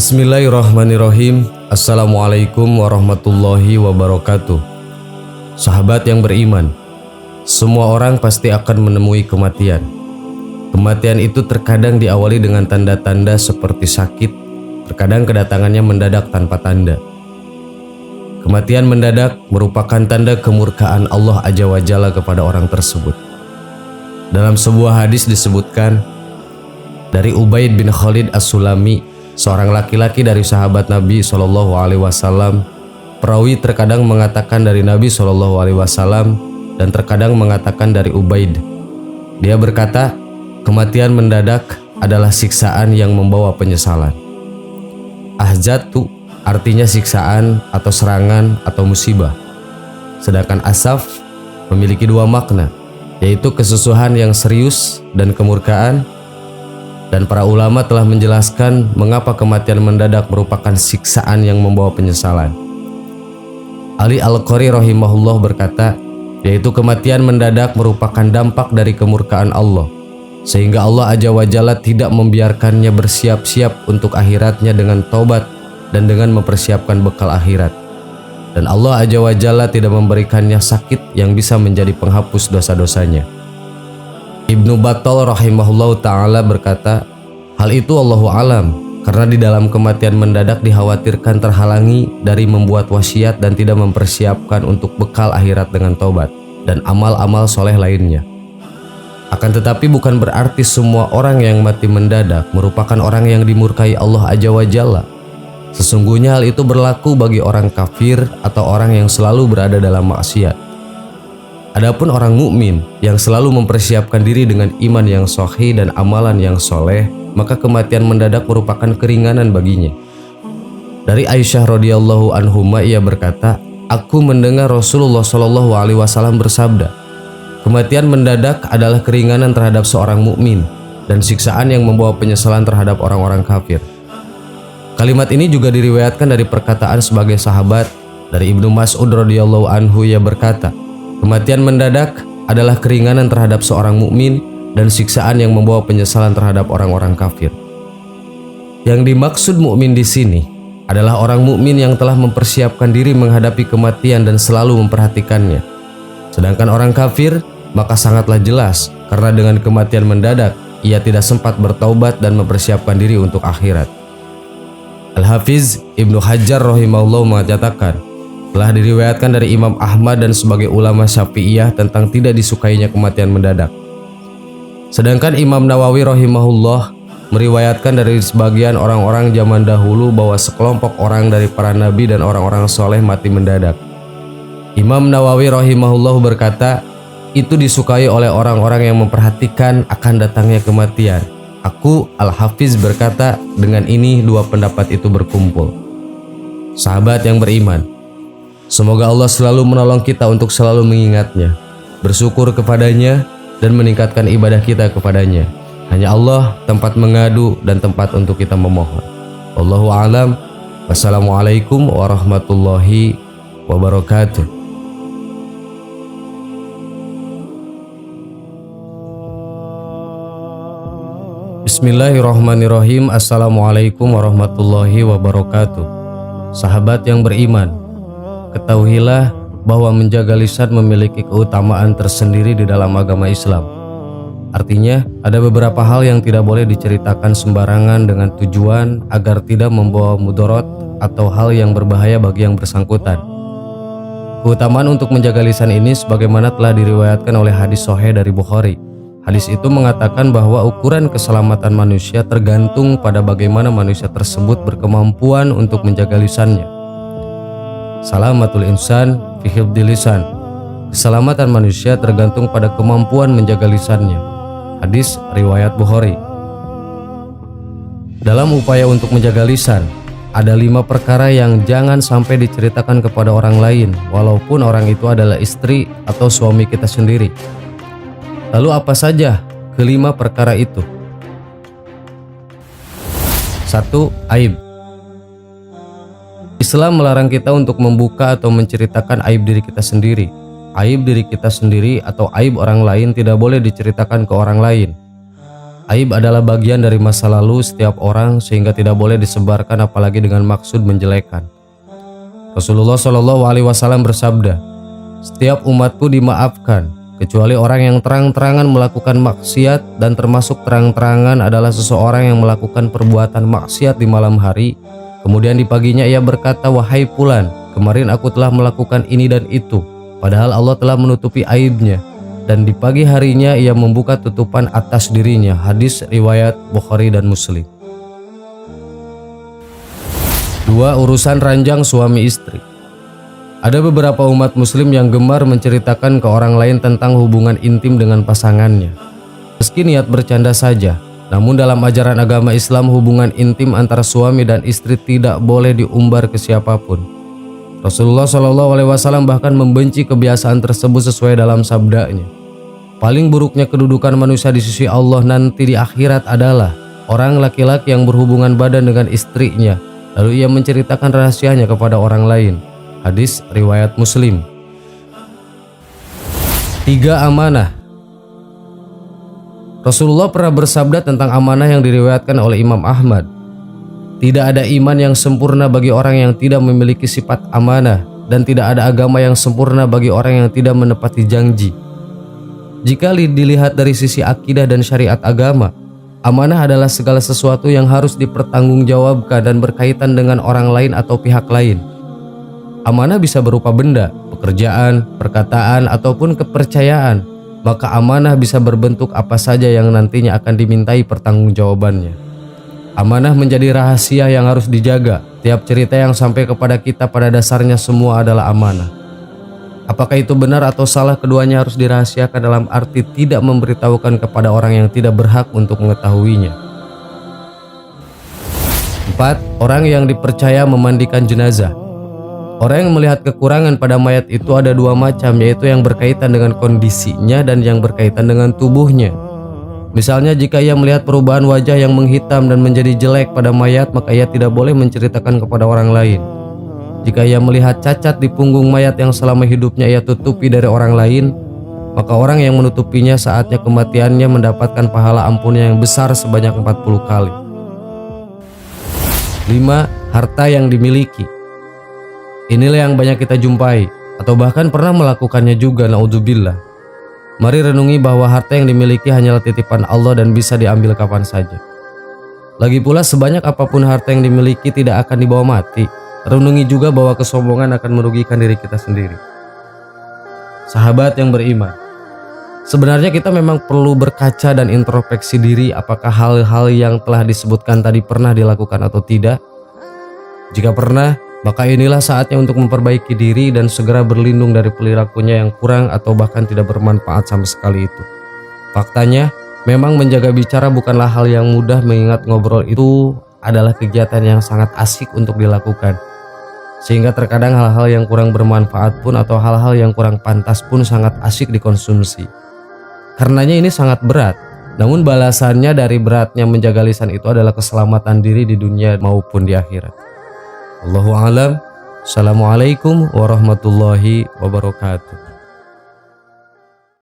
Bismillahirrahmanirrahim. Assalamualaikum warahmatullahi wabarakatuh. Sahabat yang beriman, semua orang pasti akan menemui kematian. Kematian itu terkadang diawali dengan tanda-tanda seperti sakit, terkadang kedatangannya mendadak tanpa tanda. Kematian mendadak merupakan tanda kemurkaan Allah Azza wa Jalla kepada orang tersebut. Dalam sebuah hadis disebutkan dari Ubaid bin Khalid As-Sulami, seorang laki-laki dari sahabat Nabi SAW. Perawi terkadang mengatakan dari Nabi SAW dan terkadang mengatakan dari Ubaid. Dia berkata, kematian mendadak adalah siksaan yang membawa penyesalan. Ahzatu artinya siksaan atau serangan atau musibah. Sedangkan asaf memiliki dua makna, yaitu kesusahan yang serius dan kemurkaan. Dan para ulama telah menjelaskan mengapa kematian mendadak merupakan siksaan yang membawa penyesalan. Ali Al-Qari rahimahullah berkata, yaitu kematian mendadak merupakan dampak dari kemurkaan Allah, sehingga Allah Azza wa Jalla tidak membiarkannya bersiap-siap untuk akhiratnya dengan taubat dan dengan mempersiapkan bekal akhirat. Dan Allah Azza wa Jalla tidak memberikannya sakit yang bisa menjadi penghapus dosa-dosanya. Ibnu Battal rahimahullah ta'ala berkata, hal itu Allahu alam, karena di dalam kematian mendadak dikhawatirkan terhalangi dari membuat wasiat dan tidak mempersiapkan untuk bekal akhirat dengan taubat dan amal-amal soleh lainnya. Akan tetapi bukan berarti semua orang yang mati mendadak merupakan orang yang dimurkai Allah Azza wa Jalla. Sesungguhnya hal itu berlaku bagi orang kafir atau orang yang selalu berada dalam maksiat. Adapun orang mukmin yang selalu mempersiapkan diri dengan iman yang sahih dan amalan yang soleh, maka kematian mendadak merupakan keringanan baginya. Dari Aisyah radhiyallahu anhuma, ia berkata, aku mendengar Rasulullah SAW bersabda, kematian mendadak adalah keringanan terhadap seorang mukmin dan siksaan yang membawa penyesalan terhadap orang-orang kafir. Kalimat ini juga diriwayatkan dari perkataan sebagai sahabat dari Ibnu Mas'ud radhiyallahu anhu, ia berkata, kematian mendadak adalah keringanan terhadap seorang mukmin dan siksaan yang membawa penyesalan terhadap orang-orang kafir. Yang dimaksud mukmin di sini adalah orang mukmin yang telah mempersiapkan diri menghadapi kematian dan selalu memperhatikannya. Sedangkan orang kafir maka sangatlah jelas karena dengan kematian mendadak ia tidak sempat bertaubat dan mempersiapkan diri untuk akhirat. Al-Hafiz Ibnu Hajar rahimahullah mengatakan, telah diriwayatkan dari Imam Ahmad dan sebagai ulama Syafi'iyah tentang tidak disukainya kematian mendadak. Sedangkan Imam Nawawi rahimahullah meriwayatkan dari sebagian orang-orang zaman dahulu bahwa sekelompok orang dari para nabi dan orang-orang soleh mati mendadak. Imam Nawawi rahimahullah berkata, itu disukai oleh orang-orang yang memperhatikan akan datangnya kematian. Aku, Al-Hafiz, berkata, dengan ini dua pendapat itu berkumpul. Sahabat yang beriman, semoga Allah selalu menolong kita untuk selalu mengingatnya, bersyukur kepadanya, dan meningkatkan ibadah kita kepadanya. Hanya Allah tempat mengadu dan tempat untuk kita memohon. Wallahu a'lam. Wassalamualaikum warahmatullahi wabarakatuh. Bismillahirrahmanirrahim. Assalamualaikum warahmatullahi wabarakatuh. Sahabat yang beriman, ketahuilah bahwa menjaga lisan memiliki keutamaan tersendiri di dalam agama Islam. Artinya, ada beberapa hal yang tidak boleh diceritakan sembarangan dengan tujuan agar tidak membawa mudarat atau hal yang berbahaya bagi yang bersangkutan. Keutamaan untuk menjaga lisan ini sebagaimana telah diriwayatkan oleh hadis sahih dari Bukhari. Hadis itu mengatakan bahwa ukuran keselamatan manusia tergantung pada bagaimana manusia tersebut berkemampuan untuk menjaga lisannya. Salamatul insan fi hifdzi lisan. Keselamatan manusia tergantung pada kemampuan menjaga lisannya. Hadis riwayat Bukhari. Dalam upaya untuk menjaga lisan, ada 5 perkara yang jangan sampai diceritakan kepada orang lain, walaupun orang itu adalah istri atau suami kita sendiri. Lalu apa saja kelima perkara itu? 1. Aib. Islam melarang kita untuk membuka atau menceritakan aib diri kita sendiri. Aib diri kita sendiri atau aib orang lain tidak boleh diceritakan ke orang lain. Aib adalah bagian dari masa lalu setiap orang sehingga tidak boleh disebarkan apalagi dengan maksud menjelekkan. Rasulullah Shallallahu Alaihi Wasallam bersabda, "Setiap umatku dimaafkan, kecuali orang yang terang-terangan melakukan maksiat, dan termasuk terang-terangan adalah seseorang yang melakukan perbuatan maksiat di malam hari. Kemudian di paginya ia berkata, 'Wahai fulan, kemarin aku telah melakukan ini dan itu, padahal Allah telah menutupi aibnya. Dan di pagi harinya ia membuka tutupan atas dirinya.'" Hadis riwayat Bukhari dan Muslim. 2. Urusan ranjang suami istri. Ada beberapa umat muslim yang gemar menceritakan ke orang lain tentang hubungan intim dengan pasangannya. Meski niat bercanda saja, namun dalam ajaran agama Islam hubungan intim antara suami dan istri tidak boleh diumbar ke siapapun. Rasulullah SAW bahkan membenci kebiasaan tersebut sesuai dalam sabdanya, "Paling buruknya kedudukan manusia di sisi Allah nanti di akhirat adalah orang laki-laki yang berhubungan badan dengan istrinya, lalu ia menceritakan rahasianya kepada orang lain." Hadis riwayat Muslim. 3. Amanah. Rasulullah pernah bersabda tentang amanah yang diriwayatkan oleh Imam Ahmad, "Tidak ada iman yang sempurna bagi orang yang tidak memiliki sifat amanah, dan tidak ada agama yang sempurna bagi orang yang tidak menepati janji." Jika dilihat dari sisi akidah dan syariat agama, amanah adalah segala sesuatu yang harus dipertanggungjawabkan dan berkaitan dengan orang lain atau pihak lain. Amanah bisa berupa benda, pekerjaan, perkataan, ataupun kepercayaan. Maka amanah bisa berbentuk apa saja yang nantinya akan dimintai pertanggungjawabannya. Amanah menjadi rahasia yang harus dijaga. Tiap cerita yang sampai kepada kita pada dasarnya semua adalah amanah. Apakah itu benar atau salah, keduanya harus dirahasiakan dalam arti tidak memberitahukan kepada orang yang tidak berhak untuk mengetahuinya. 4. Orang yang dipercaya memandikan jenazah. Orang yang melihat kekurangan pada mayat itu ada dua macam, yaitu yang berkaitan dengan kondisinya dan yang berkaitan dengan tubuhnya. Misalnya jika ia melihat perubahan wajah yang menghitam dan menjadi jelek pada mayat, maka ia tidak boleh menceritakan kepada orang lain. Jika ia melihat cacat di punggung mayat yang selama hidupnya ia tutupi dari orang lain, maka orang yang menutupinya saatnya kematiannya mendapatkan pahala ampunnya yang besar sebanyak 40 kali. 5. Harta yang dimiliki. Inilah yang banyak kita jumpai, atau bahkan pernah melakukannya juga, naudzubillah. Mari renungi bahwa harta yang dimiliki hanyalah titipan Allah dan bisa diambil kapan saja. Lagi pula sebanyak apapun harta yang dimiliki tidak akan dibawa mati. Renungi juga bahwa kesombongan akan merugikan diri kita sendiri. Sahabat yang beriman, sebenarnya kita memang perlu berkaca dan introspeksi diri apakah hal-hal yang telah disebutkan tadi pernah dilakukan atau tidak. Jika pernah, maka inilah saatnya untuk memperbaiki diri dan segera berlindung dari perilakunya yang kurang atau bahkan tidak bermanfaat sama sekali itu. Faktanya, memang menjaga bicara bukanlah hal yang mudah, mengingat ngobrol itu adalah kegiatan yang sangat asik untuk dilakukan. Sehingga terkadang hal-hal yang kurang bermanfaat pun atau hal-hal yang kurang pantas pun sangat asik dikonsumsi. Karenanya ini sangat berat, namun balasannya dari beratnya menjaga lisan itu adalah keselamatan diri di dunia maupun di akhirat. Allahu a'lam. Assalamualaikum warahmatullahi wabarakatuh.